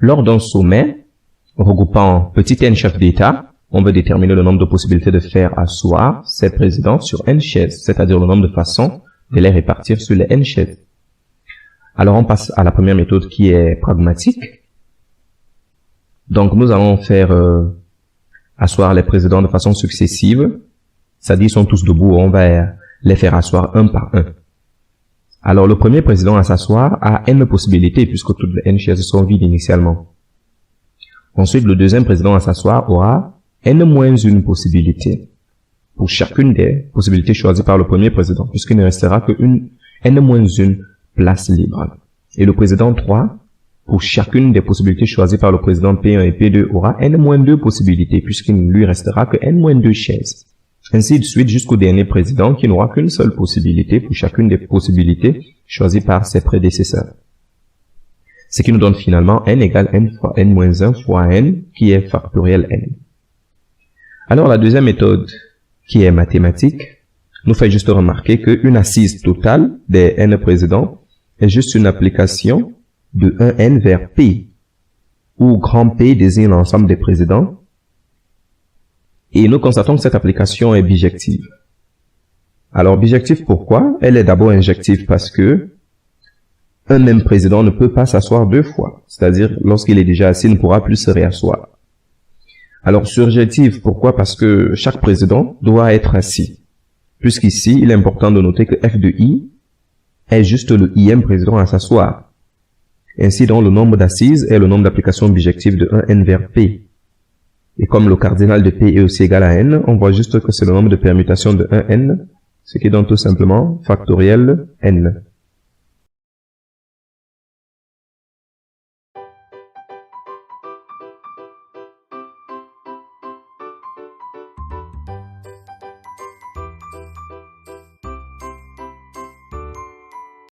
Lors d'un sommet regroupant petit n chefs d'État, on veut déterminer le nombre de possibilités de faire asseoir ces présidents sur n chaises, c'est-à-dire le nombre de façons de les répartir sur les n chaises. Alors on passe à la première méthode qui est pragmatique. Donc nous allons faire asseoir les présidents de façon successive, c'est-à-dire ils sont tous debout, on va les faire asseoir un par un. Alors le premier président à s'asseoir a n possibilités puisque toutes les n chaises sont vides initialement. Ensuite, le deuxième président à s'asseoir aura n-1 possibilité pour chacune des possibilités choisies par le premier président, puisqu'il ne restera que n-1 place libre. Et le président 3, pour chacune des possibilités choisies par le président P1 et P2, aura n-2 possibilités, puisqu'il ne lui restera que n-2 chaises. Ainsi de suite jusqu'au dernier président qui n'aura qu'une seule possibilité pour chacune des possibilités choisies par ses prédécesseurs. Ce qui nous donne finalement n égale n fois n-1 fois n, qui est factoriel n. Alors la deuxième méthode, qui est mathématique, nous fait juste remarquer qu'une assise totale des n présidents est juste une application de 1n vers p, où grand P désigne l'ensemble des présidents, et nous constatons que cette application est bijective. Alors bijective pourquoi? Elle est d'abord injective parce que un même président ne peut pas s'asseoir deux fois, c'est-à-dire lorsqu'il est déjà assis, il ne pourra plus se réasseoir. Alors surjective, pourquoi? Parce que chaque président doit être assis. Puisqu'ici, il est important de noter que f de i est juste le ième président à s'asseoir. Ainsi donc, le nombre d'assises est le nombre d'applications bijectives de 1n vers p. Et comme le cardinal de p est aussi égal à n, on voit juste que c'est le nombre de permutations de 1n, ce qui donne tout simplement factoriel n.